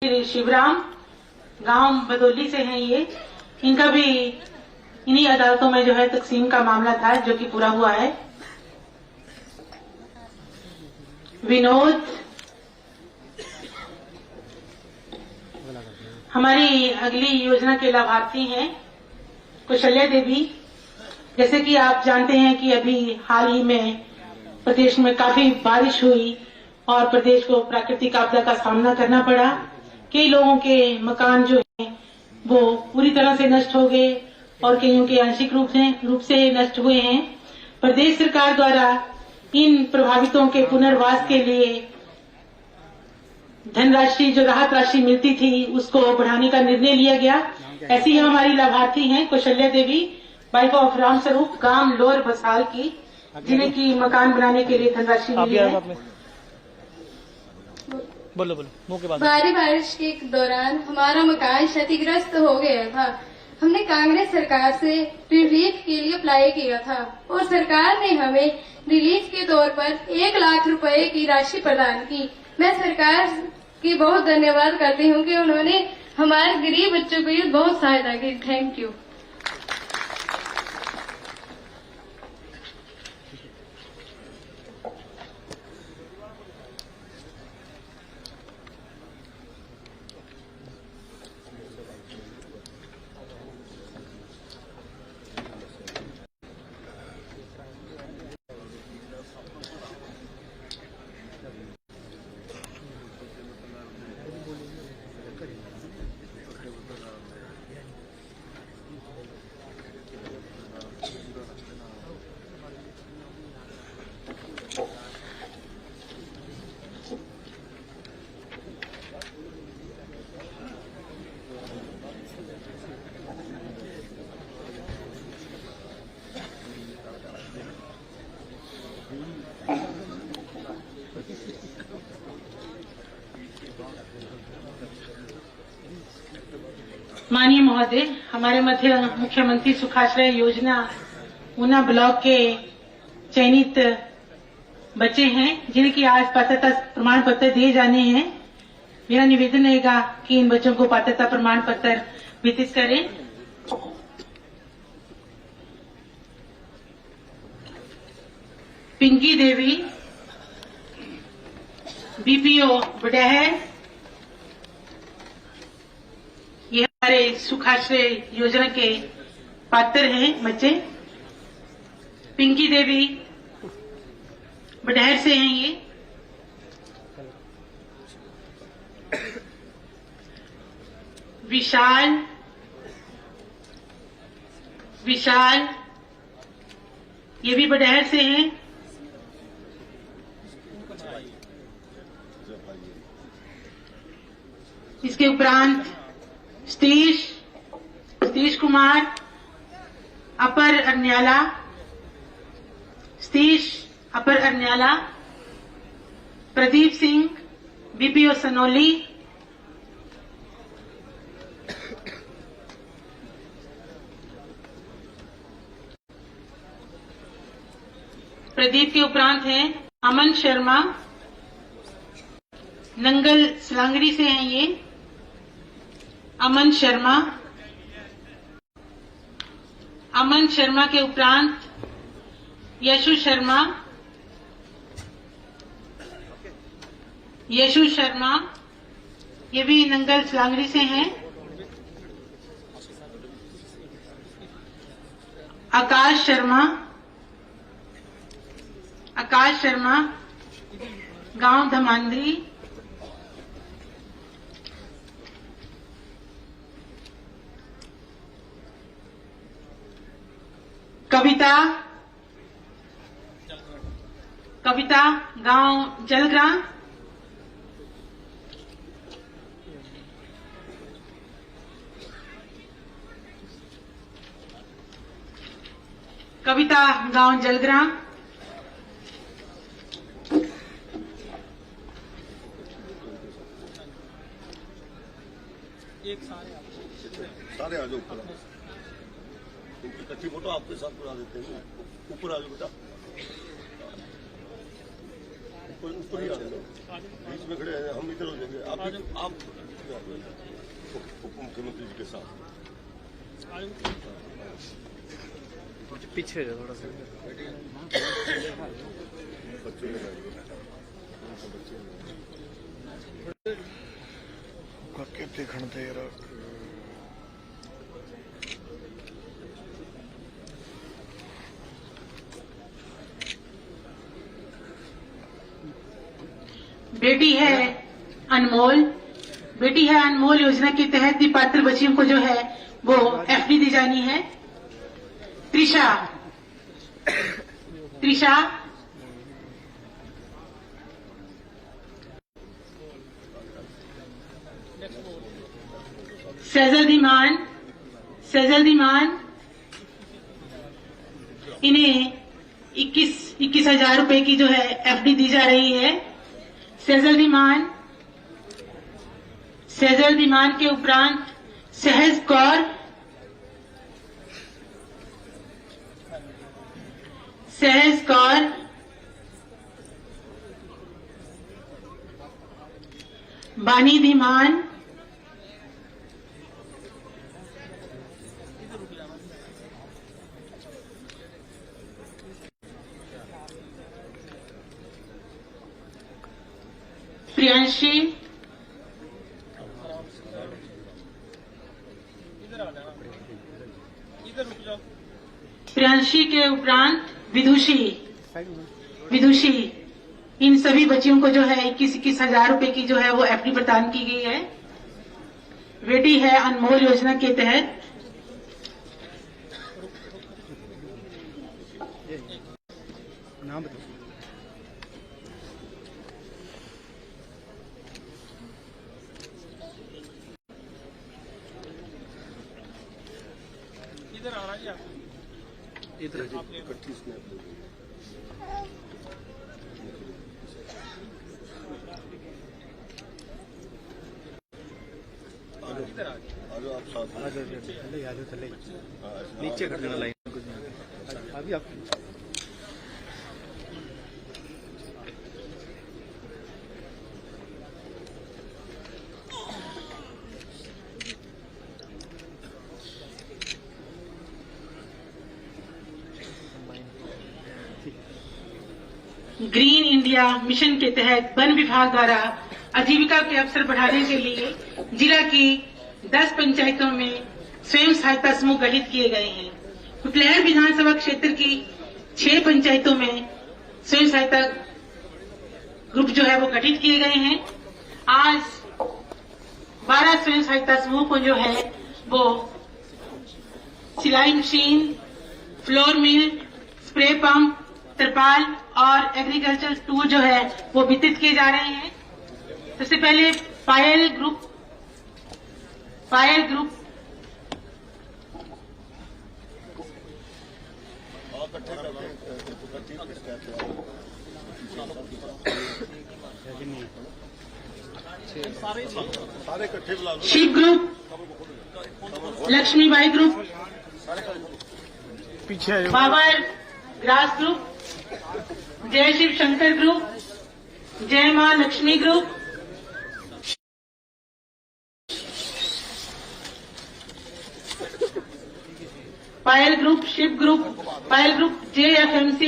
शिवराम गांव बदौली से हैं ये। इनका भी इन्हीं अदालतों में जो है तकसीम का मामला था जो कि पूरा हुआ है। विनोद हमारी अगली योजना के लाभार्थी हैं। कौशल्या देवी, जैसे कि आप जानते हैं कि अभी हाल ही में प्रदेश में काफी बारिश हुई और प्रदेश को प्राकृतिक आपदा का सामना करना पड़ा। कई लोगों के मकान जो हैं वो पूरी तरह से नष्ट हो गए और कईयों के आंशिक रूप से नष्ट हुए हैं। प्रदेश सरकार द्वारा इन प्रभावितों के पुनर्वास के लिए धनराशि, जो राहत राशि मिलती थी, उसको बढ़ाने का निर्णय लिया गया। ऐसी ही हमारी लाभार्थी हैं कौशल्या देवी, वाइफ ऑफ राम स्वरूप, गांव लोअर बसाल की, जिन्हें की मकान बनाने के लिए धनराशि मिली है। बोलो मुंह के बाद। भारी बारिश के दौरान हमारा मकान क्षतिग्रस्त हो गया था। हमने कांग्रेस सरकार से रिलीफ के लिए अप्लाई किया था और सरकार ने हमें रिलीफ के तौर पर 1 लाख रुपए की राशि प्रदान की। मैं सरकार की बहुत धन्यवाद करती हूँ कि उन्होंने हमारे गरीब बच्चों को बहुत सहायता की। Thank you. माननीय महोदय, हमारे मध्य मुख्यमंत्री सुखाश्रय योजना ऊना ब्लॉक के चयनित बच्चे हैं जिन्हें की आज पात्रता प्रमाण पत्र दिए जाने हैं। मेरा निवेदन रहेगा कि इन बच्चों को पात्रता प्रमाण पत्र वितरित करें। पिंकी देवी, बीपीओ बडैहर, ये हमारे सुखाश्रय योजना के पात्र हैं बच्चे। पिंकी देवी बडैहर से हैं ये। विशाल ये भी बडैहर से हैं। इसके उपरांत सतीश कुमार, अपर अरन्याला, प्रदीप सिंह, बीपीओ सनौली, प्रदीप के उपरांत हैं अमन शर्मा, नंगल सलांगड़ी से हैं ये। अमन शर्मा के उपरांत यशु शर्मा, ये भी नंगल सलांगड़ी से हैं। आकाश शर्मा, गांव धमांद्री। कविता, गांव जलग्रा। सारे आ जाओ ऊपर। उनकी कच्ची फोटो आपके साथ बुला देते हैं। ऊपर आ जाओ बेटा। ऊपर ही आ जाओ, बीच में खड़े हैं हम, इधर हो जाएंगे आप उप मुख्यमंत्री जी के साथ। पीछे जाओ थोड़ा सा। करके देखण दे यार। बेटी है अनमोल, बेटी है अनमोल योजना के तहत भी पात्र बच्चियों को जो है वो एफडी दी जानी है। त्रिशा, त्रिशा, सैजल दीमान, सैजल दीमान, इन्हें 21,000 रुपए की जो है एफडी दी जा रही है। सैजल दीमान, सैजल दीमान के उपरांत सहज कौर, सहज कौर, बानी धीमान, प्रियांशी, प्रियांशी के उपरांत विदुषी, विदुषी, इन सभी बच्चियों को जो है 21,000 रुपए की जो है वो एफडी प्रदान की गई है। बेटी है अनमोल योजना के तहत। नाम बताओ। इधर आ रहा है, इधर इकट्ठी स्नैप लोगे। आजो आप साथ में। आजो चले नीचे कर देना लाइन कुछ अभी आप। ग्रीन इंडिया मिशन के तहत वन विभाग द्वारा आजीविका के अवसर बढ़ाने के लिए जिला की 10 पंचायतों में स्वयं सहायता समूह गठित किए गए हैं। कुटलैहड़ विधानसभा क्षेत्र की 6 पंचायतों में स्वयं सहायता ग्रुप जो है वो गठित किए गए हैं। आज 12 स्वयं सहायता समूह को जो है वो सिलाई machine, flour mill, spray pump, तरपाल और एग्रीकल्चर टूल जो है वो वितरित किए जा रहे हैं। सबसे पहले पायल ग्रुप, पायल ग्रुप सारे इकट्ठे बुला लो। शिव ग्रुप, लक्ष्मीबाई ग्रुप, पीछे बाबर ग्रास ग्रुप, जय Shiv Shankar group, Jai Maa Lakshmi group, Payal group, Shiv group, Payal group JFMC,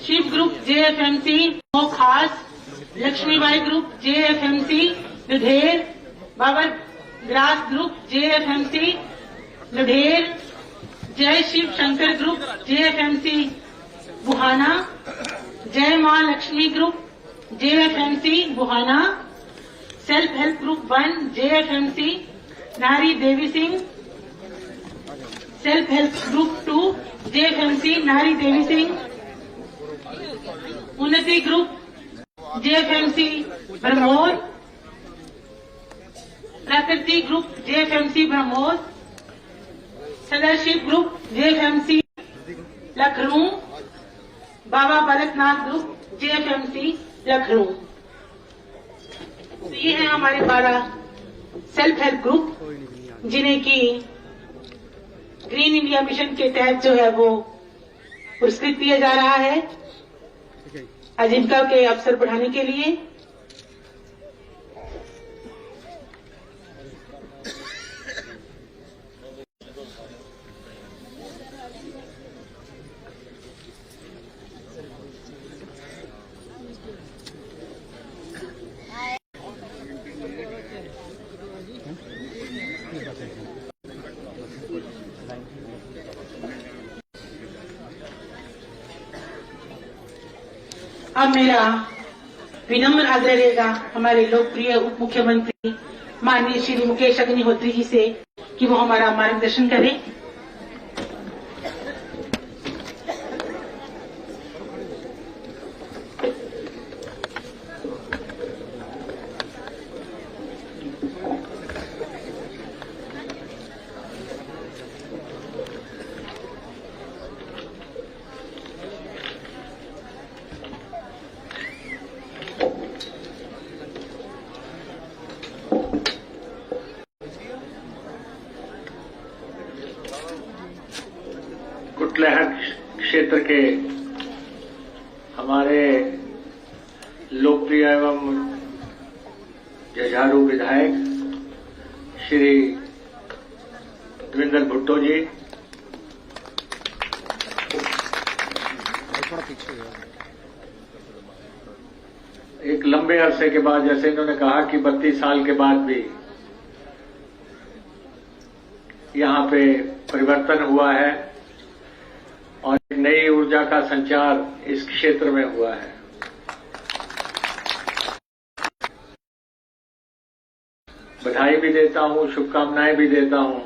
Shiv group JFMC खास, Lakshmibai group JFMC Ludher, Babar grass group JFMC Ludher, Jai Shiv Shankar group JFMC Buhana, Jai Maa Lakshmi group JFMC Buhana, self help group 1 JFMC Nari Devi Singh, self help group 2 JFMC Nari Devi Singh, उन्नति group JFMC Brahmor, Prakriti group JFMC Brahmor, Sadashiv group JFMC Lucknow, Baba Balaknath group JFMC Lucknow. तो ये है हमारे 12 self help group जिन्हें की green India mission के तहत जो है वो पुरस्कृत किया जा रहा है आजीविका के अवसर बढ़ाने के लिए। अब मेरा विनम्र आग्रह रहेगा हमारे लोकप्रिय उप मुख्यमंत्री माननीय श्री मुकेश अग्निहोत्री जी से कि वो हमारा मार्गदर्शन करें। कुटलैहड़ क्षेत्र के हमारे लोकप्रिय एवं जुझारू विधायक श्री देवेंद्र भुट्टो जी, एक लंबे अरसे के बाद, जैसे इन्होंने कहा कि 32 साल के बाद भी यहां पे परिवर्तन हुआ है और एक नई ऊर्जा का संचार इस क्षेत्र में हुआ है। बधाई भी देता हूं, शुभकामनाएं भी देता हूं।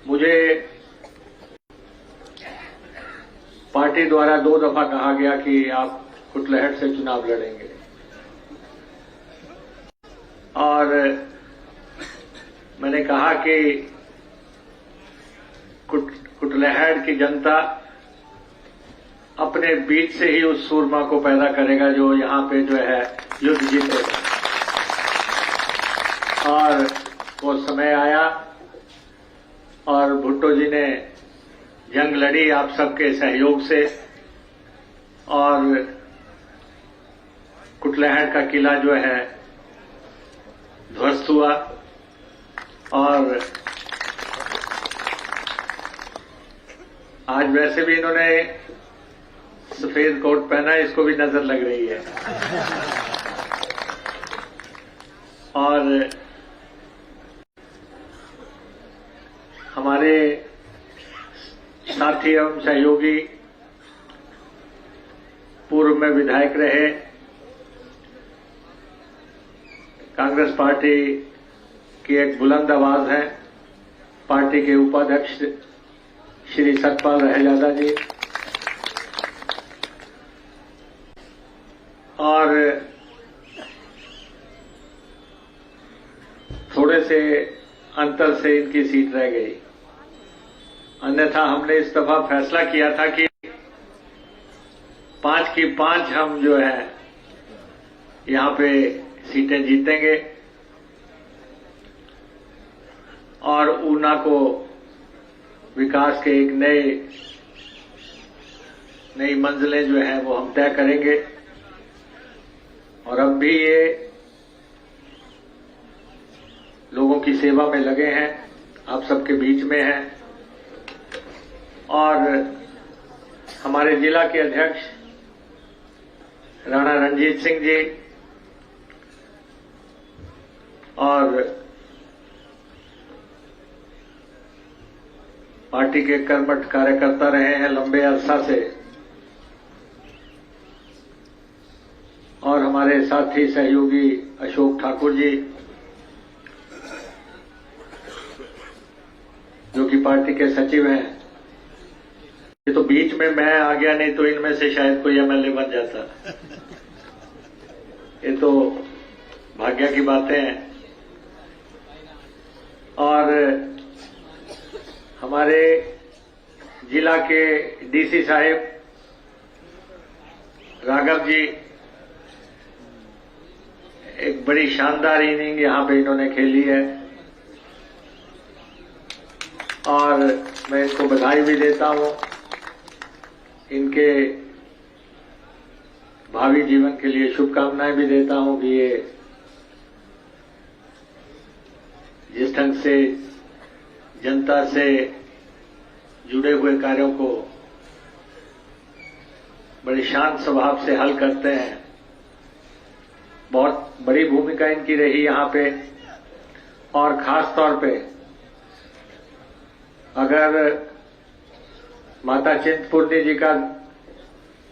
मुझे पार्टी द्वारा 2 दफा कहा गया कि आप कुटलैहड़ से चुनाव लड़ेंगे और मैंने कहा कि कुटलैहड़ की जनता अपने बीच से ही उस सूरमा को पैदा करेगा जो यहां पे जो है युद्ध जीतेगा। और वो समय आया और भुट्टो जी ने जंग लड़ी आप सबके सहयोग से और कुटलैहड़ का किला जो है ध्वस्त हुआ और आज वैसे भी इन्होंने सफेद कोट पहना है, इसको भी नजर लग रही है। और हमारे साथी एवं सहयोगी पूर्व में विधायक रहे, कांग्रेस पार्टी की एक बुलंद आवाज है, पार्टी के उपाध्यक्ष श्री सतपाल रहेजादा जी और थोड़े से अंतर से इनकी सीट रह गई। अन्यथा हमने इस दफा फैसला किया था कि 5 की 5 हम जो है यहां पे सीटें जीतेंगे और ऊना को विकास के एक नई मंजिलें जो है वो हम तय करेंगे। और अब भी ये लोगों की सेवा में लगे हैं, आप सबके बीच में हैं। और हमारे जिला के अध्यक्ष राणा रणजीत सिंह जी और पार्टी के कर्मठ कार्यकर्ता रहे हैं लंबे अरसा से और हमारे साथी सहयोगी अशोक ठाकुर जी जो कि पार्टी के सचिव हैं। ये तो बीच में मैं आ गया, नहीं तो इनमें से शायद कोई एमएलए बन जाता। ये तो भाग्य की बातें हैं। और हमारे जिला के डीसी साहिब राघव जी, एक बड़ी शानदार इनिंग यहां पे इन्होंने खेली है और मैं इनको बधाई भी देता हूं। इनके भावी जीवन के लिए शुभकामनाएं भी देता हूं कि ये जिस ढंग से जनता से जुड़े हुए कार्यों को बड़ी शांत स्वभाव से हल करते हैं। बहुत बड़ी भूमिका इनकी रही यहां पे और खास तौर पे अगर माता चिंतपूर्णी जी का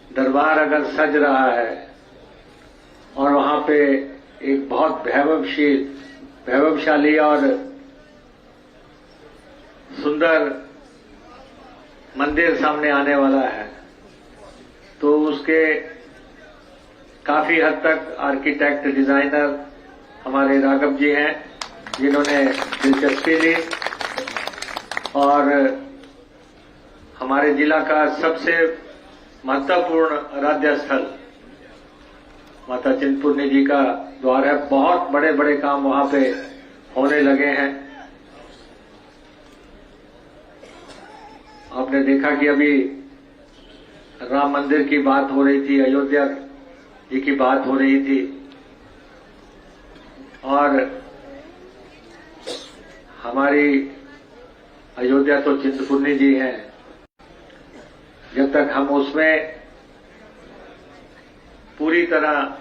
दरबार अगर सज रहा है और वहां पे एक बहुत वैभवशाली और सुंदर मंदिर सामने आने वाला है, तो उसके काफी हद तक आर्किटेक्ट डिजाइनर हमारे राघव जी हैं, जिन्होंने दिलचस्पी ली और हमारे जिला का सबसे महत्वपूर्ण आराध्य स्थल माता चिंतपूर्णी जी का द्वार है। बहुत बड़े बड़े काम वहां पे होने लगे हैं। आपने देखा कि अभी राम मंदिर की बात हो रही थी, अयोध्या जी की बात हो रही थी, और हमारी अयोध्या तो चिंतपूर्णी जी हैं। जब तक हम उसमें पूरी तरह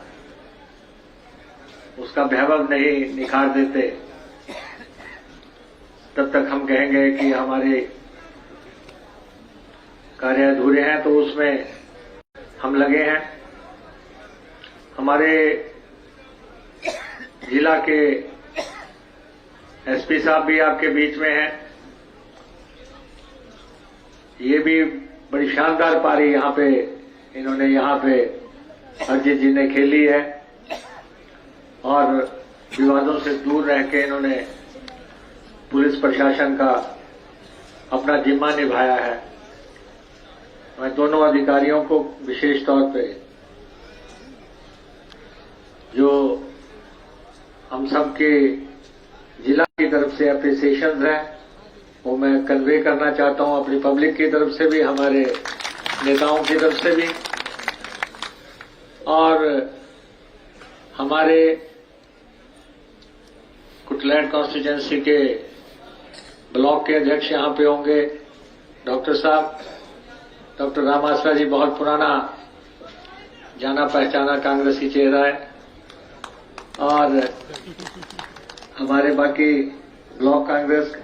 उसका वैभव नहीं निखार देते, तब तक हम कहेंगे कि हमारे कार्य अधूरे हैं। तो उसमें हम लगे हैं। हमारे जिला के एसपी साहब भी आपके बीच में हैं। ये भी बड़ी शानदार पारी यहां पे इन्होंने अजित जी ने खेली है और विवादों से दूर रह के इन्होंने पुलिस प्रशासन का अपना जिम्मा निभाया है। मैं दोनों अधिकारियों को विशेष तौर पे जो हम सब के जिला की तरफ से अप्रिसिएशन है वो मैं कन्वे करना चाहता हूं, अपनी पब्लिक की तरफ से भी, हमारे नेताओं की तरफ से भी, और हमारे कुटलैंड कॉन्स्टिट्यूंसी के ब्लॉक के अध्यक्ष यहां पे होंगे, डॉक्टर साहब, डॉक्टर रामास्वा जी बहुत पुराना जाना पहचाना कांग्रेसी चेहरा है, और हमारे बाकी ब्लॉक कांग्रेस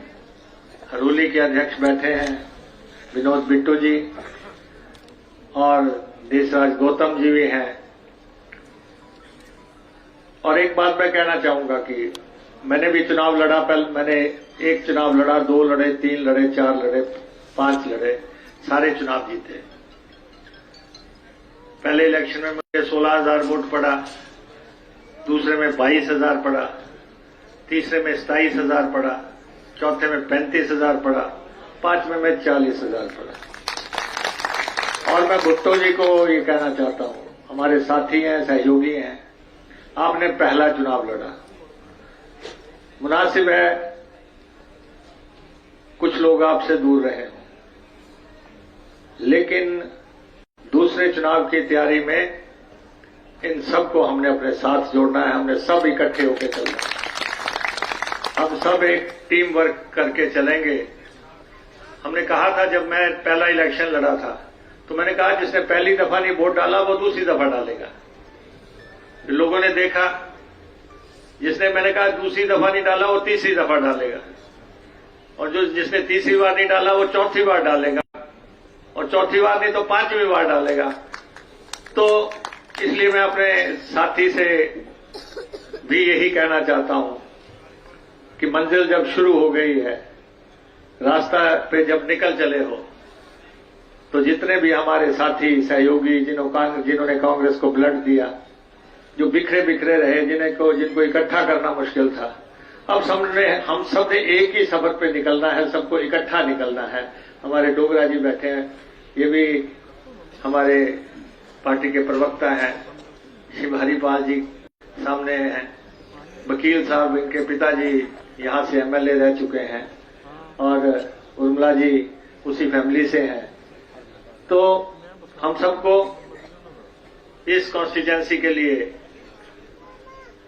हरोली के अध्यक्ष बैठे हैं, विनोद बिट्टू जी, और देशराज गौतम जी भी हैं। और एक बात मैं कहना चाहूंगा कि मैंने भी चुनाव लड़ा। पहले मैंने एक चुनाव लड़ा, 2 लड़े, 3 लड़े, 4 लड़े, 5 लड़े, सारे चुनाव जीते। पहले इलेक्शन में मुझे 16,000 वोट पड़ा, दूसरे में 22,000 पड़ा, तीसरे में 27,000 पड़ा, चौथे में 35,000 पड़ा, 5वें में 40,000 पड़ा। और मैं भुट्टो जी को ये कहना चाहता हूं, हमारे साथी हैं, सहयोगी हैं, आपने पहला चुनाव लड़ा। मुनासिब है कुछ लोग आपसे दूर रहे हों, लेकिन दूसरे चुनाव की तैयारी में इन सबको हमने अपने साथ जोड़ना है। हमने सब इकट्ठे होकर चलना है। हम सब एक टीम वर्क करके चलेंगे। हमने कहा था, जब मैं पहला इलेक्शन लड़ा था तो मैंने कहा जिसने पहली दफा नहीं वोट डाला वो दूसरी दफा डालेगा। लोगों ने देखा, मैंने कहा दूसरी दफा नहीं डाला वो तीसरी दफा डालेगा, और जिसने तीसरी बार नहीं डाला वो चौथी बार डालेगा, और चौथी बार नहीं तो 5वीं बार डालेगा। तो इसलिए मैं अपने साथी से भी यही कहना चाहता हूं कि मंजिल जब शुरू हो गई है, रास्ता पे जब निकल चले हो, तो जितने भी हमारे साथी सहयोगी जिन्होंने कांग्रेस को ब्लड दिया, जो बिखरे बिखरे रहे, जिनको इकट्ठा करना मुश्किल था, अब हम सब ने एक ही सफर पे निकलना है, सबको इकट्ठा निकलना है। हमारे डोगरा जी बैठे हैं, ये भी हमारे पार्टी के प्रवक्ता हैं, शिव हरिपाल जी सामने हैं, वकील साहब इनके पिताजी यहां से एमएलए रह चुके हैं, और उर्मिला जी उसी फैमिली से हैं। तो हम सबको इस कॉन्स्टिट्यूंसी के लिए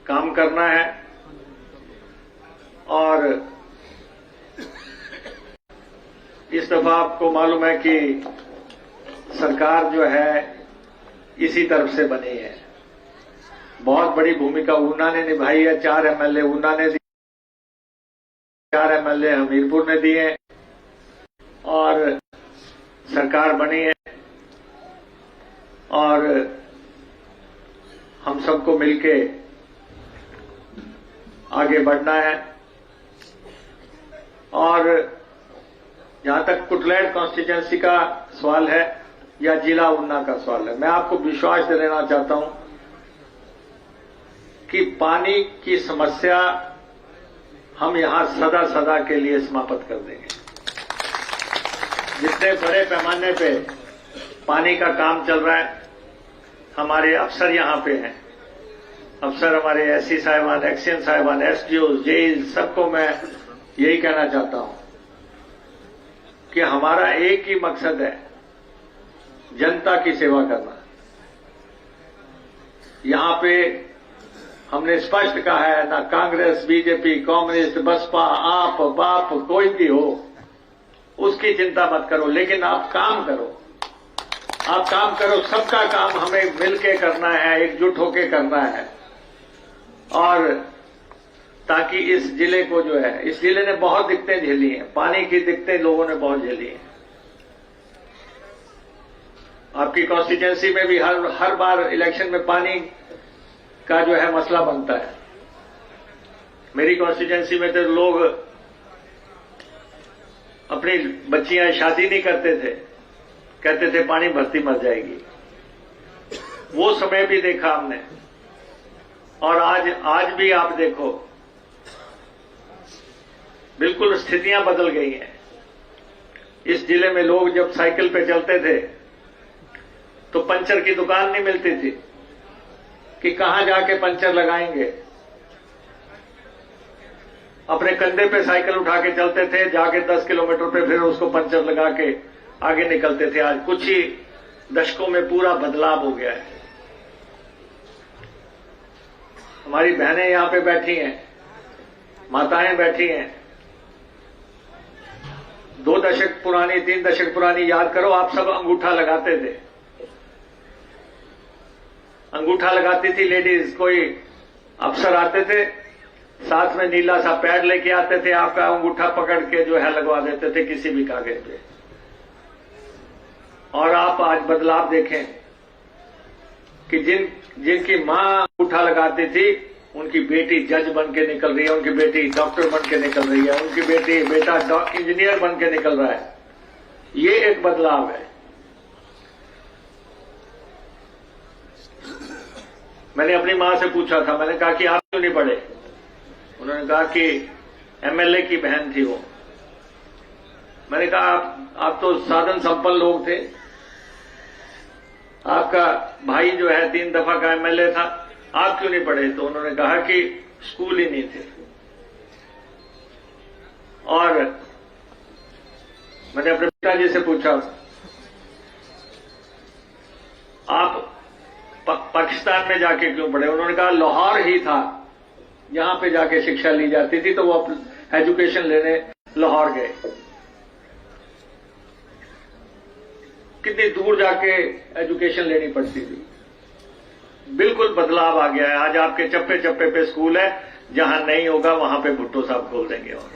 काम करना है, और इस दफा आपको मालूम है कि सरकार जो है इसी तरफ से बनी है। बहुत बड़ी भूमिका ऊना ने निभाई है। 4 एमएलए ऊना ने दिए, 4 एमएलए हमीरपुर ने दिए, और सरकार बनी है और हम सबको मिलके आगे बढ़ना है। और जहां तक कुटलैड कॉन्स्टिट्यूंसी का सवाल है या जिला ऊना का सवाल है, मैं आपको विश्वास देना चाहता हूं कि पानी की समस्या हम यहां सदा सदा के लिए समाप्त कर देंगे। जितने बड़े पैमाने पे पानी का काम चल रहा है, हमारे अफसर यहां पे हैं, अफसर हमारे एससी साहिबान, एक्सीएन साहिबान, एसडीओ, जेई, सबको मैं यही कहना चाहता हूं कि हमारा एक ही मकसद है, जनता की सेवा करना। यहां पे हमने स्पष्ट कहा है, ना कांग्रेस, बीजेपी, कांग्रेस, बसपा, आप, बाप, कोई भी हो, उसकी चिंता मत करो, लेकिन आप काम करो। आप काम करो, सबका काम हमें मिलके करना है, एकजुट होके करना है। और ताकि इस जिले को जो है, इस जिले ने बहुत दिक्कतें झेली हैं, पानी की दिक्कतें लोगों ने बहुत झेली हैं। आपकी कॉन्स्टिट्यूंसी में भी हर बार इलेक्शन में पानी का जो है मसला बनता है। मेरी कॉन्स्टिट्यूंसी में तो लोग अपनी बच्चियां शादी नहीं करते थे, कहते थे पानी भर्ती मर जाएगी। वो समय भी देखा हमने, और आज भी आप देखो, बिल्कुल स्थितियां बदल गई हैं। इस जिले में लोग जब साइकिल पे चलते थे तो पंचर की दुकान नहीं मिलती थी कि कहां जाके पंचर लगाएंगे। अपने कंधे पे साइकिल उठा के चलते थे, जाके 10 किलोमीटर पे फिर उसको पंचर लगा के आगे निकलते थे। आज कुछ ही दशकों में पूरा बदलाव हो गया है। हमारी बहनें यहां पे बैठी हैं, माताएं बैठी हैं, 2 दशक पुरानी, 3 दशक पुरानी याद करो, आप सब अंगूठा लगाते थे। अंगूठा लगाती थी लेडीज। कोई अफसर आते थे, साथ में नीला सा पैड लेके आते थे, आपका अंगूठा पकड़ के जो है लगवा देते थे किसी भी कागज पे। और आप आज बदलाव देखें कि जिनकी मां अंगूठा लगाती थी, उनकी बेटी जज बन के निकल रही है, उनकी बेटी डॉक्टर बन के निकल रही है, उनकी बेटा इंजीनियर बन के निकल रहा है। ये एक बदलाव है। मैंने अपनी मां से पूछा था, मैंने कहा कि आप क्यों नहीं पढ़े? उन्होंने कहा कि एमएलए की बहन थी वो। मैंने कहा आप तो साधन संपन्न लोग थे, आपका भाई जो है 3 दफा का एमएलए था, आप क्यों नहीं पढ़े? तो उन्होंने कहा कि स्कूल ही नहीं थे। और मैंने अपने पिताजी से पूछा, आप पाकिस्तान में जाके क्यों पढ़े? उन्होंने कहा लाहौर ही था यहां पे जाके शिक्षा ली जाती थी, तो वो एजुकेशन लेने लाहौर गए। कितनी दूर जाके एजुकेशन लेनी पड़ती थी। बिल्कुल बदलाव आ गया है। आज आपके चप्पे चप्पे पे स्कूल है, जहां नहीं होगा वहां पे भुट्टो साहब खोल देंगे। और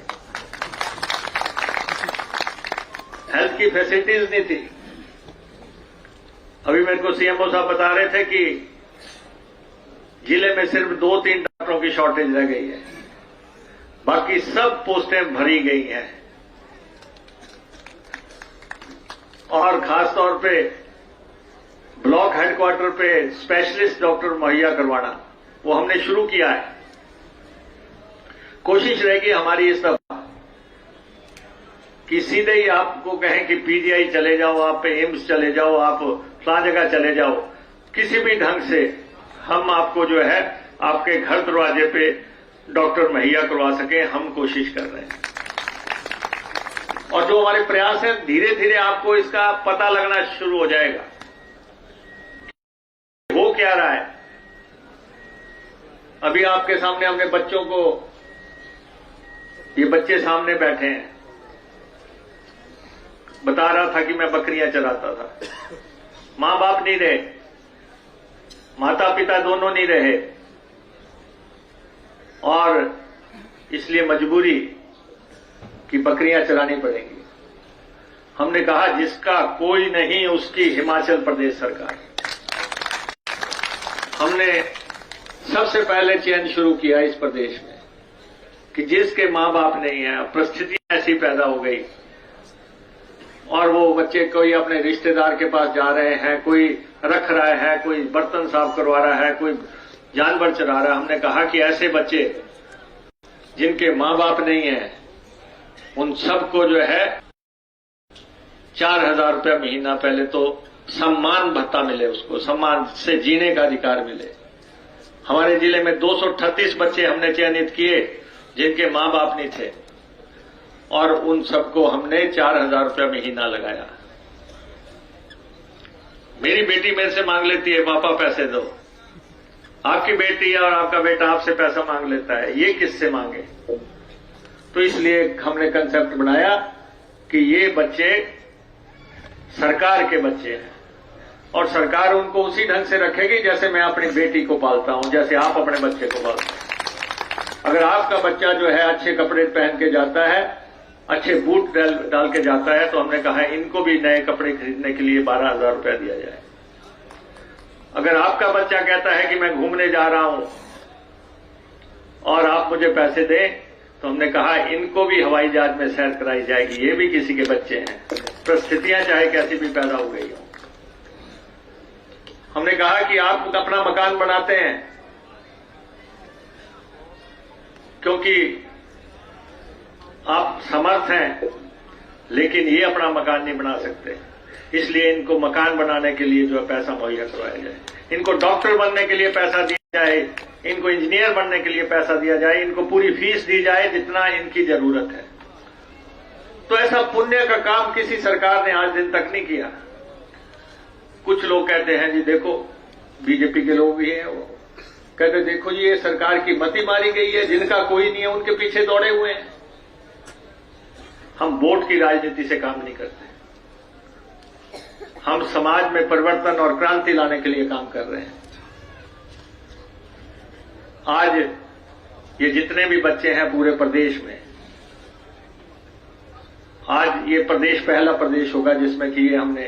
हेल्थ की फैसिलिटीज नहीं थी। अभी मेरे को सीएमओ साहब बता रहे थे कि जिले में सिर्फ 2-3 डॉक्टरों की शॉर्टेज रह गई है, बाकी सब पोस्टें भरी गई हैं। और खासतौर पे ब्लॉक हेडक्वार्टर पे स्पेशलिस्ट डॉक्टर मुहैया करवाना, वो हमने शुरू किया है। कोशिश रहेगी हमारी इस दफा कि सीधे ही आपको कहें कि पीजीआई चले जाओ, आप एम्स चले जाओ, आप फलां जगह चले जाओ, किसी भी ढंग से हम आपको जो है आपके घर दरवाजे पे डॉक्टर मुहैया करवा सके, हम कोशिश कर रहे हैं। और जो हमारे प्रयास है, धीरे धीरे आपको इसका पता लगना शुरू हो जाएगा हो क्या रहा है। अभी आपके सामने हमने बच्चों को, ये बच्चे सामने बैठे हैं, बता रहा था कि मैं बकरियां चराता था। मां बाप नहीं रहे, माता पिता दोनों नहीं रहे, और इसलिए मजबूरी कि बकरियां चरानी पड़ेंगी। हमने कहा जिसका कोई नहीं उसकी हिमाचल प्रदेश सरकार। हमने सबसे पहले चयन शुरू किया इस प्रदेश में कि जिसके मां बाप नहीं है, परिस्थितियां ऐसी पैदा हो गई और वो बच्चे कोई अपने रिश्तेदार के पास जा रहे हैं, कोई रख रहा है, कोई बर्तन साफ करवा रहा है, कोई जानवर चरा रहा है। हमने कहा कि ऐसे बच्चे जिनके मां बाप नहीं है उन सबको जो है 4,000 रुपया महीना पहले तो सम्मान भत्ता मिले, उसको सम्मान से जीने का अधिकार मिले। हमारे जिले में 238 बच्चे हमने चयनित किए जिनके मां बाप नहीं थे और उन सबको हमने 4,000 रुपया महीना लगाया। मेरी बेटी मेरे से मांग लेती है, पापा पैसे दो। आपकी बेटी और आपका बेटा आपसे पैसा मांग लेता है, ये किससे मांगे? तो इसलिए हमने कंसेप्ट बनाया कि ये बच्चे सरकार के बच्चे हैं और सरकार उनको उसी ढंग से रखेगी जैसे मैं अपनी बेटी को पालता हूं, जैसे आप अपने बच्चे को पालते हैं। अगर आपका बच्चा जो है अच्छे कपड़े पहन के जाता है, अच्छे बूट डाल के जाता है, तो हमने कहा इनको भी नए कपड़े खरीदने के लिए 12,000 रुपया दिया जाए। अगर आपका बच्चा कहता है कि मैं घूमने जा रहा हूं और आप मुझे पैसे दें, तो हमने कहा इनको भी हवाई जहाज में सैर कराई जाएगी, ये भी किसी के बच्चे हैं, परिस्थितियां चाहे कैसी भी पैदा हो गई हो। हमने कहा कि आप अपना मकान बनाते हैं क्योंकि आप समर्थ हैं, लेकिन ये अपना मकान नहीं बना सकते, इसलिए इनको मकान बनाने के लिए जो है पैसा मुहैया करवाया जाए। इनको डॉक्टर बनने के लिए पैसा दिया जाए, इनको इंजीनियर बनने के लिए पैसा दिया जाए, इनको पूरी फीस दी जाए जितना इनकी जरूरत है। तो ऐसा पुण्य का काम किसी सरकार ने आज दिन तक नहीं किया। कुछ लोग कहते हैं जी देखो, बीजेपी के लोग भी हैं, वो कहते देखो जी ये सरकार की मति मारी गई है, जिनका कोई नहीं है उनके पीछे दौड़े हुए हैं। हम वोट की राजनीति से काम नहीं करते, हम समाज में परिवर्तन और क्रांति लाने के लिए काम कर रहे हैं। आज ये जितने भी बच्चे हैं पूरे प्रदेश में, आज ये प्रदेश पहला प्रदेश होगा जिसमें कि ये हमने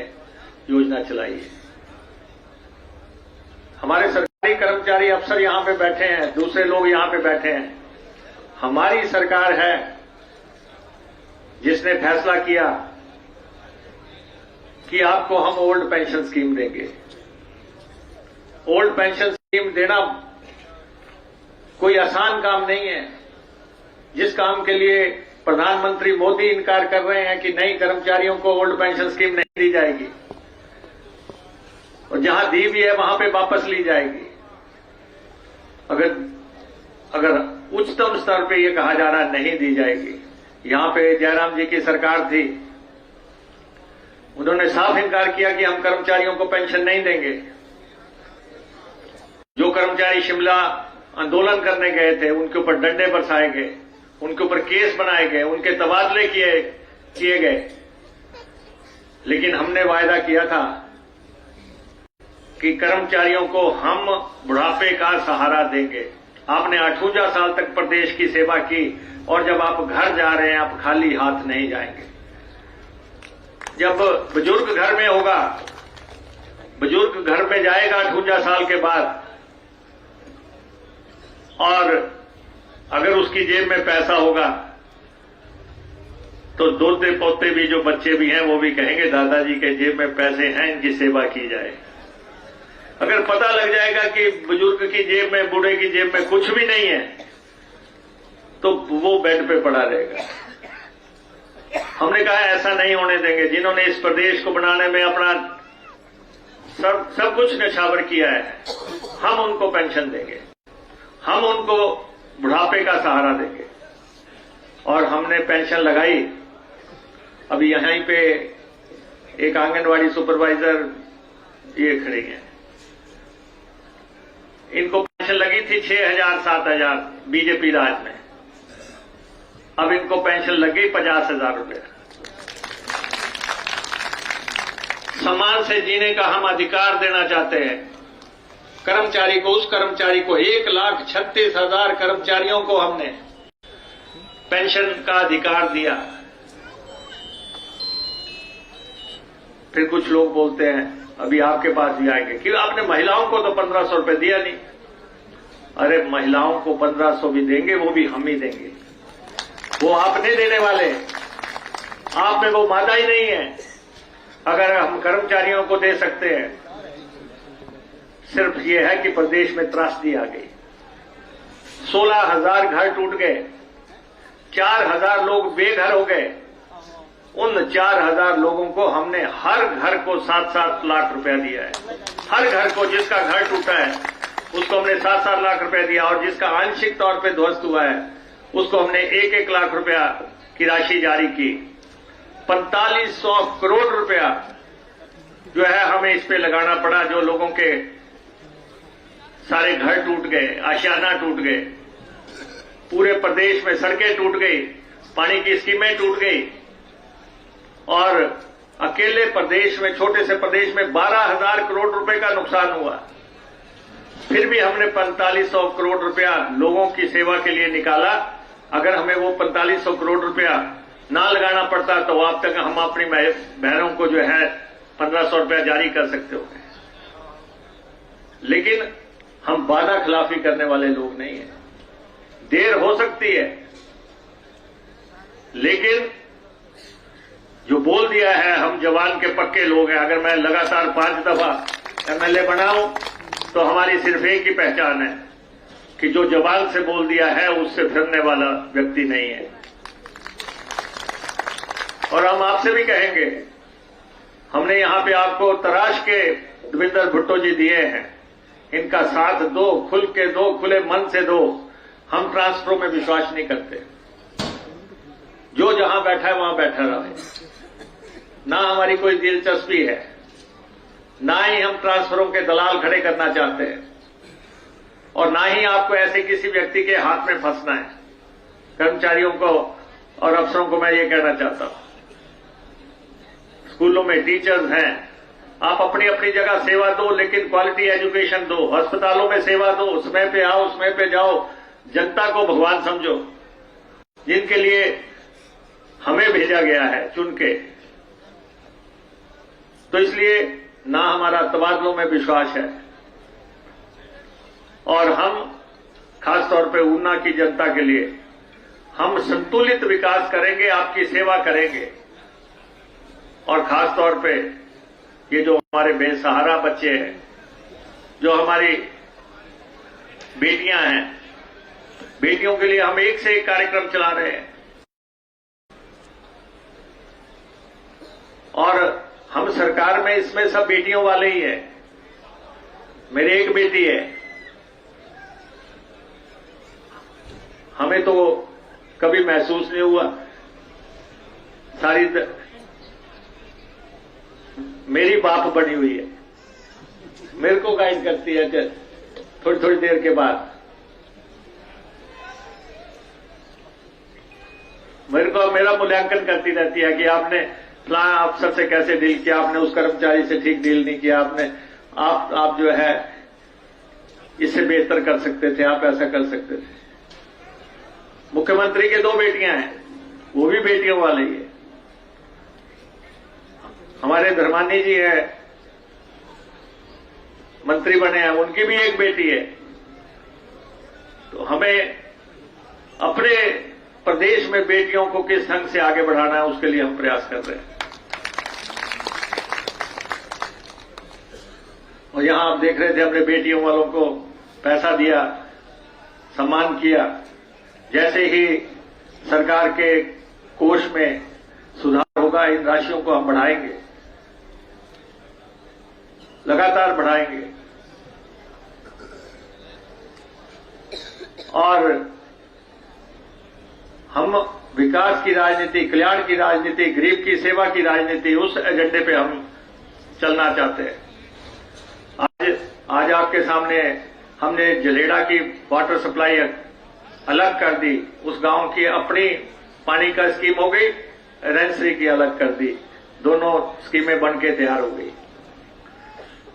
योजना चलाई है। हमारे सरकारी कर्मचारी अफसर यहां पे बैठे हैं, दूसरे लोग यहां पे बैठे हैं। हमारी सरकार है जिसने फैसला किया कि आपको हम ओल्ड पेंशन स्कीम देंगे। ओल्ड पेंशन स्कीम देना कोई आसान काम नहीं है, जिस काम के लिए प्रधानमंत्री मोदी इनकार कर रहे हैं कि नई कर्मचारियों को ओल्ड पेंशन स्कीम नहीं दी जाएगी और जहां दी भी है वहां पे वापस ली जाएगी। अगर उच्चतम स्तर पे ये कहा जा रहा नहीं दी जाएगी। यहां पे जयराम जी की सरकार थी, उन्होंने साफ इनकार किया कि हम कर्मचारियों को पेंशन नहीं देंगे। जो कर्मचारी शिमला आंदोलन करने गए थे उनके ऊपर डंडे बरसाए गए, उनके ऊपर केस बनाए गए, उनके तबादले किए गए। लेकिन हमने वायदा किया था कि कर्मचारियों को हम बुढ़ापे का सहारा देंगे। आपने 58 साल तक प्रदेश की सेवा की और जब आप घर जा रहे हैं आप खाली हाथ नहीं जाएंगे। जब बुजुर्ग घर में होगा, बुजुर्ग घर में जाएगा 58 साल के बाद और अगर उसकी जेब में पैसा होगा तो दोते पोते भी जो बच्चे भी हैं वो भी कहेंगे दादाजी के जेब में पैसे हैं, इनकी सेवा की जाए। अगर पता लग जाएगा कि बुजुर्ग की जेब में, बूढ़े की जेब में कुछ भी नहीं है तो वो बेड पे पड़ा रहेगा। हमने कहा ऐसा नहीं होने देंगे। जिन्होंने इस प्रदेश को बनाने में अपना सब कुछ न्यौछावर किया है, हम उनको पेंशन देंगे, हम उनको बुढ़ापे का सहारा देंगे। और हमने पेंशन लगाई। अभी यहीं पे एक आंगनवाड़ी सुपरवाइजर ये खड़ी है, इनको पेंशन लगी थी 6,000 7,000 बीजेपी राज में, अब इनको पेंशन लग गई 50,000 रुपये। सम्मान से जीने का हम अधिकार देना चाहते हैं कर्मचारी को। उस कर्मचारी को 1,36,000 कर्मचारियों को हमने पेंशन का अधिकार दिया। फिर कुछ लोग बोलते हैं अभी आपके पास भी आएंगे कि आपने महिलाओं को तो 1500 रुपए दिया नहीं। अरे महिलाओं को 1500 भी देंगे, वो भी हम ही देंगे, वो आप नहीं देने वाले, आप में वो मादा ही नहीं है। अगर हम कर्मचारियों को दे सकते हैं, सिर्फ ये है कि प्रदेश में त्रासदी आ गई, 16,000 घर टूट गए, 4,000 लोग बेघर हो गए। उन 4,000 लोगों को हमने हर घर को 7-7 लाख रुपया दिया है। हर घर को जिसका घर टूटा है उसको हमने 7-7 लाख रुपया दिया, और जिसका आंशिक तौर पे ध्वस्त हुआ है उसको हमने 1-1 लाख रुपया की राशि जारी की। 4500 करोड़ रुपया जो है हमें इस पे लगाना पड़ा। जो लोगों के सारे घर टूट गए, आशियाना टूट गए, पूरे प्रदेश में सड़कें टूट गई, पानी की स्कीमें टूट गई, और अकेले प्रदेश में, छोटे से प्रदेश में 12,000 करोड़ रुपए का नुकसान हुआ। फिर भी हमने 4500 करोड़ रुपया लोगों की सेवा के लिए निकाला। अगर हमें वो 4500 करोड़ रुपया ना लगाना पड़ता तो अब तक हम अपनी बहनों को जो है 1500 रुपया जारी कर सकते हो। लेकिन हम वादा खिलाफी करने वाले लोग नहीं हैं। देर हो सकती है, लेकिन जो बोल दिया है, हम जवान के पक्के लोग हैं। अगर मैं लगातार 5 दफा MLA बनाऊं तो हमारी सिर्फ एक ही पहचान है कि जो जवान से बोल दिया है उससे फिरने वाला व्यक्ति नहीं है। और हम आपसे भी कहेंगे, हमने यहां पे आपको तराश के देवेंद्र भुट्टो जी दिए हैं, इनका साथ दो, खुल के दो, खुले मन से दो। हम ट्रांसफरों में विश्वास नहीं करते। जो जहां बैठा है वहां बैठा रहे, ना हमारी कोई दिलचस्पी है, ना ही हम ट्रांसफरों के दलाल खड़े करना चाहते हैं, और ना ही आपको ऐसे किसी व्यक्ति के हाथ में फंसना है। कर्मचारियों को और अफसरों को मैं ये कहना चाहता हूं, स्कूलों में टीचर्स हैं, आप अपनी अपनी जगह सेवा दो, लेकिन क्वालिटी एजुकेशन दो। अस्पतालों में सेवा दो, समय पे आओ, समय पे जाओ। जनता को भगवान समझो, जिनके लिए हमें भेजा गया है चुन के। तो इसलिए ना हमारा तबादलों में विश्वास है, और हम खासतौर पे ऊना की जनता के लिए हम संतुलित विकास करेंगे, आपकी सेवा करेंगे। और खासतौर पे ये जो हमारे बेसहारा बच्चे हैं, जो हमारी बेटियां हैं, बेटियों के लिए हम एक से एक कार्यक्रम चला रहे हैं। और हम सरकार में इसमें सब बेटियों वाले ही हैं। मेरी एक बेटी है, हमें तो कभी महसूस नहीं हुआ। मेरी बाप बनी हुई है, मेरे को गाइड करती है कि थोड़ी थोड़ी देर के बाद मेरा मूल्यांकन करती रहती है कि आपने फलां अफसर से कैसे डील किया, आपने उस कर्मचारी से ठीक डील नहीं किया, आप जो है इससे बेहतर कर सकते थे, आप ऐसा कर सकते थे। मुख्यमंत्री के 2 बेटियां हैं, वो भी बेटियों वाले ही है। हमारे धर्मानी जी है, मंत्री बने हैं, उनकी भी एक बेटी है। तो हमें अपने प्रदेश में बेटियों को किस ढंग से आगे बढ़ाना है, उसके लिए हम प्रयास कर रहे हैं। और यहां आप देख रहे थे, हमने बेटियों वालों को पैसा दिया, सम्मान किया। जैसे ही सरकार के कोष में सुधार होगा, इन राशियों को हम बढ़ाएंगे, लगातार बढ़ाएंगे। और हम विकास की राजनीति, कल्याण की राजनीति, गरीब की सेवा की राजनीति, उस एजेंडे पे हम चलना चाहते हैं। आज आपके सामने हमने जलेड़ा की वाटर सप्लाई अलग कर दी, उस गांव की अपनी पानी का स्कीम हो गई, रेंसरी की अलग कर दी, दोनों स्कीमें बनके तैयार हो गई।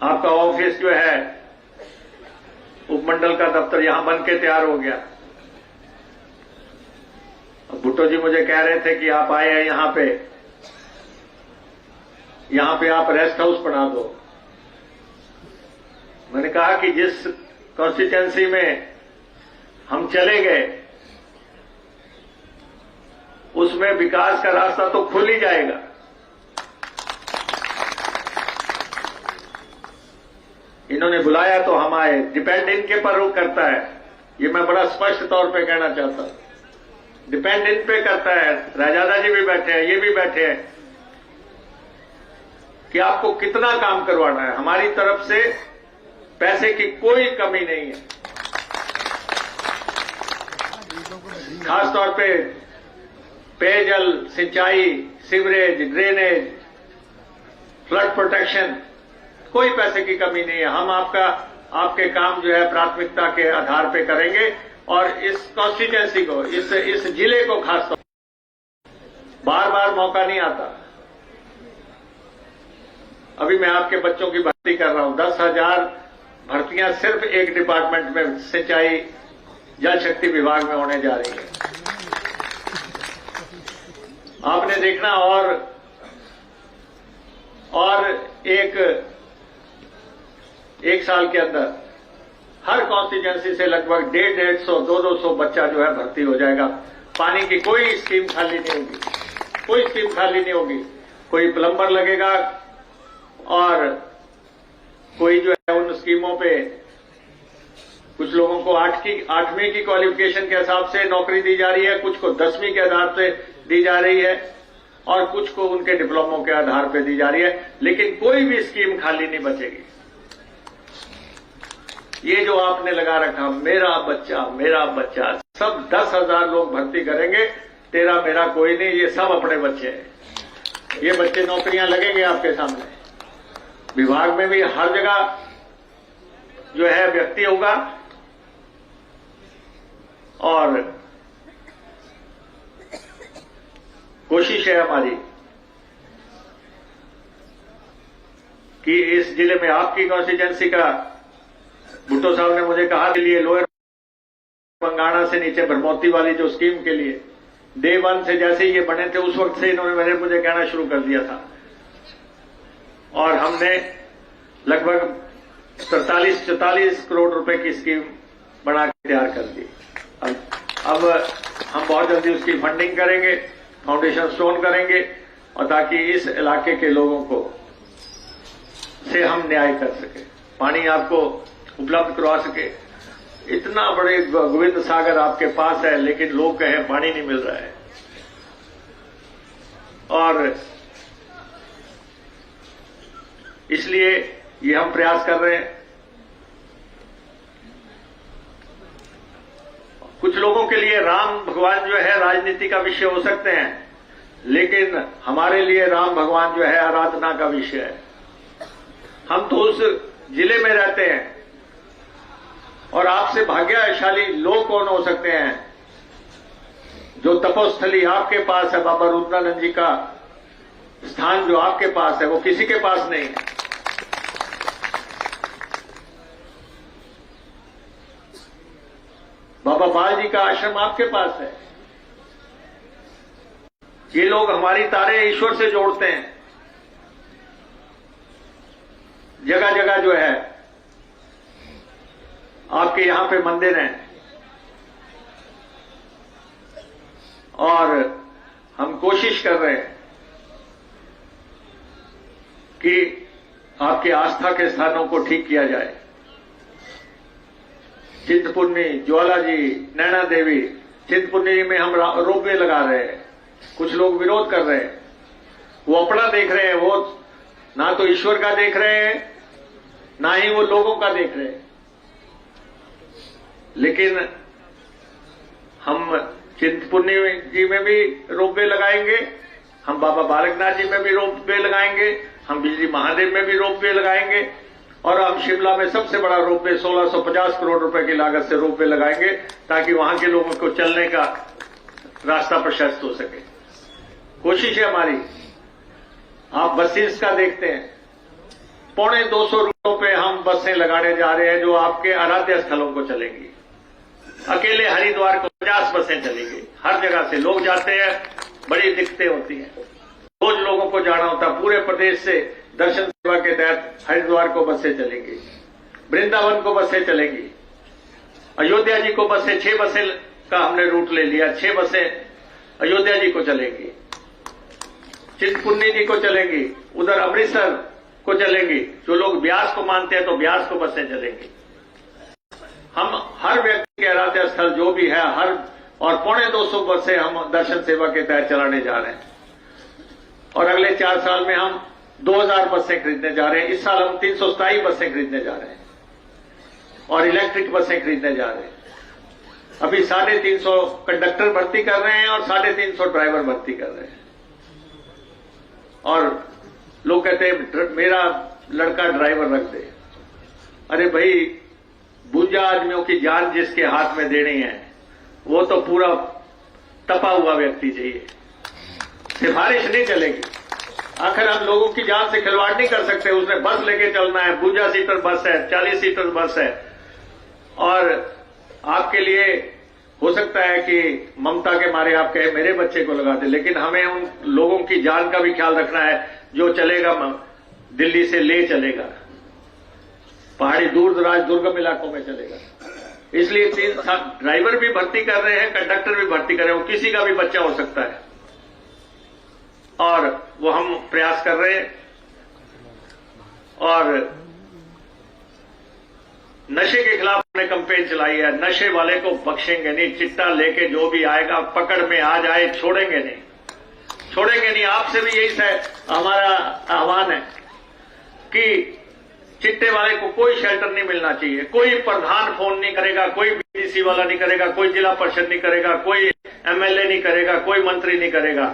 आपका ऑफिस जो है, उपमंडल का दफ्तर यहां बनके तैयार हो गया। भुट्टो जी मुझे कह रहे थे कि आप आए हैं यहां पे, यहां पे आप रेस्ट हाउस बना दो। मैंने कहा कि जिस कॉन्स्टिट्यूएंसी में हम चले गए उसमें विकास का रास्ता तो खुल ही जाएगा। इन्होंने बुलाया तो हम आए, डिपेंड इनके पर वो करता है, ये मैं बड़ा स्पष्ट तौर पे कहना चाहता हूं। डिपेंड इन पे करता है, राजादा जी भी बैठे हैं, ये भी बैठे हैं, कि आपको कितना काम करवाना है। हमारी तरफ से पैसे की कोई कमी नहीं है। खासतौर पे पेयजल, सिंचाई, सीवरेज, ड्रेनेज, फ्लड प्रोटेक्शन, कोई पैसे की कमी नहीं है। हम आपके काम जो है प्राथमिकता के आधार पे करेंगे और इस कॉन्स्टिट्यूएंसी को, इस जिले को खासतौर बार बार मौका नहीं आता। अभी मैं आपके बच्चों की भर्ती कर रहा हूं, 10,000 भर्तियां सिर्फ एक डिपार्टमेंट में, सिंचाई जल शक्ति विभाग में होने जा रही है। आपने देखना और एक साल के अंदर हर कॉन्स्टिट्यूएंसी से लगभग 150, 200 बच्चा जो है भर्ती हो जाएगा। पानी की कोई स्कीम खाली नहीं होगी, कोई स्कीम खाली नहीं होगी। कोई प्लम्बर लगेगा और कोई जो है उन स्कीमों पे कुछ लोगों को 8वीं की क्वालिफिकेशन के हिसाब से नौकरी दी जा रही है, कुछ को 10वीं के आधार पे दी जा रही है और कुछ को उनके डिप्लोमों के आधार पे दी जा रही है। लेकिन कोई भी स्कीम खाली नहीं बचेगी। ये जो आपने लगा रखा मेरा बच्चा, सब 10,000 लोग भर्ती करेंगे, तेरा मेरा कोई नहीं, ये सब अपने बच्चे हैं। ये बच्चे नौकरियां लगेंगे आपके सामने। विभाग में भी हर जगह जो है व्यक्ति होगा और कोशिश है हमारी कि इस जिले में आपकी कॉन्स्टिट्यूएंसी का, भुट्टो साहब ने मुझे कहा के लिए लोअर बंगाणा से नीचे ब्रह्मोत्ती वाली जो स्कीम के लिए डे 1 से जैसे ही ये बने थे उस वक्त से इन्होंने मुझे कहना शुरू कर दिया था और हमने लगभग 43-44 करोड़ रुपए की स्कीम बना के तैयार कर दी। अब हम बहुत जल्दी उसकी फंडिंग करेंगे, फाउंडेशन स्टोन करेंगे और ताकि इस इलाके के लोगों को से हम न्याय कर सके, पानी आपको उपलब्ध करवा सके। इतना बड़े गोविंद सागर आपके पास है लेकिन लोग कहें पानी नहीं मिल रहा है और इसलिए ये हम प्रयास कर रहे हैं। कुछ लोगों के लिए राम भगवान जो है राजनीति का विषय हो सकते हैं, लेकिन हमारे लिए राम भगवान जो है आराधना का विषय है। हम तो उस जिले में रहते हैं और आपसे भाग्यशाली लोग कौन हो सकते हैं जो तपोस्थली आपके पास है, बाबा रुद्रानंद जी का स्थान जो आपके पास है वो किसी के पास नहीं है। बाबा बाल जी का आश्रम आपके पास है। ये लोग हमारी तारे ईश्वर से जोड़ते हैं। जगह जगह जो है आपके यहां पे मंदिर हैं और हम कोशिश कर रहे हैं कि आपके आस्था के स्थानों को ठीक किया जाए। चिंतपूर्णी, ज्वाला जी, नैना देवी, चिंतपूर्णी में हम रोपवे लगा रहे हैं। कुछ लोग विरोध कर रहे हैं, वो अपना देख रहे हैं, वो ना तो ईश्वर का देख रहे हैं ना ही वो लोगों का देख रहे हैं। लेकिन हम चिंतपूर्णी जी में भी रोपवे लगाएंगे, हम बाबा बालकनाथ जी में भी रोपवे लगाएंगे, हम बिजली महादेव में भी रोपवे लगाएंगे और हम शिमला में सबसे बड़ा रोपवे 1650 करोड़ रुपए की लागत से रोपवे लगाएंगे ताकि वहां के लोगों को चलने का रास्ता प्रशस्त हो सके। कोशिश है हमारी। आप बसेस का देखते हैं, 250 रूटों पे हम बसें लगाने जा रहे हैं जो आपके आराध्य स्थलों को चलेंगी। अकेले हरिद्वार को 50 बसें चलेंगी। हर जगह से लोग जाते हैं, बड़ी दिक्कतें होती हैं। रोज लोगों को जाना होता, पूरे प्रदेश से दर्शन सेवा के तहत हरिद्वार को बसें चलेंगी, वृंदावन को बसें चलेंगी, अयोध्या जी को बसें, 6 बसें का हमने रूट ले लिया, 6 बसें अयोध्या जी को चलेंगी, चिंतपूर्णी जी को चलेंगी, उधर अमृतसर को चलेंगी। जो लोग ब्यास को मानते हैं तो ब्यास को बसें चलेंगी। हम हर व्यक्ति के आराध्य स्थल जो भी है हर और 250 बसें हम दर्शन सेवा के तहत चलाने जा रहे हैं। और अगले 4 साल में हम 2000 बसें खरीदने जा रहे हैं। इस साल हम 327 बसें खरीदने जा रहे हैं और इलेक्ट्रिक बसें खरीदने जा रहे हैं। अभी 350 कंडक्टर भर्ती कर रहे हैं और 350 ड्राइवर भर्ती कर रहे हैं। और लोग कहते हैं मेरा लड़का ड्राइवर रख दे। अरे भाई, 52 आदमियों की जान जिसके हाथ में देनी है वो तो पूरा तपा हुआ व्यक्ति चाहिए, सिफारिश नहीं चलेगी। आखिर हम लोगों की जान से खिलवाड़ नहीं कर सकते। उसने बस लेके चलना है, 52 सीटर बस है, 40 सीटर बस है। और आपके लिए हो सकता है कि ममता के मारे आप कहे मेरे बच्चे को लगा दे, लेकिन हमें उन लोगों की जान का भी ख्याल रखना है जो चलेगा, दिल्ली से ले चलेगा, पहाड़ी दूर दराज दुर्गम इलाकों में चलेगा। इसलिए 3 ड्राइवर भी भर्ती कर रहे हैं, कंडक्टर भी भर्ती कर रहे हैं। वो किसी का भी बच्चा हो सकता है और वो हम प्रयास कर रहे हैं। और नशे के खिलाफ हमने कैंपेन चलाई है। नशे वाले को बख्शेंगे नहीं। चिट्टा लेके जो भी आएगा पकड़ में आ जाए, छोड़ेंगे नहीं, छोड़ेंगे नहीं। आपसे भी यही हमारा आह्वान है कि चिट्टे वाले को कोई शेल्टर नहीं मिलना चाहिए। कोई प्रधान फोन नहीं करेगा, कोई बीडीसी वाला नहीं करेगा, कोई जिला परिषद नहीं करेगा, कोई एमएलए नहीं करेगा, कोई मंत्री नहीं करेगा।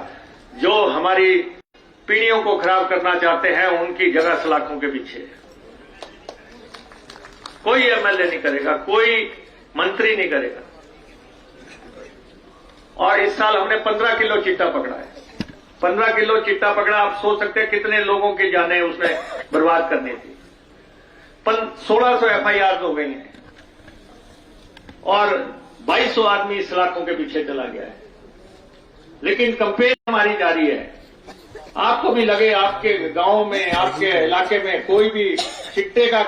जो हमारी पीढ़ियों को खराब करना चाहते हैं उनकी जगह सलाखों के पीछे है। कोई एमएलए नहीं करेगा, कोई मंत्री नहीं करेगा। और इस साल हमने 15 किलो चिट्टा पकड़ा है। 15 किलो चिट्टा पकड़ा। आप सोच सकते हैं कितने लोगों की जानें उसने बर्बाद करनी थी। 1600 एफआईआर हो गई हैं और 2200 आदमी इस इलाकों के पीछे चला गया है। लेकिन कैंपेन हमारी जारी है। आपको भी लगे आपके गांव में, आपके इलाके में कोई भी चिट्टे का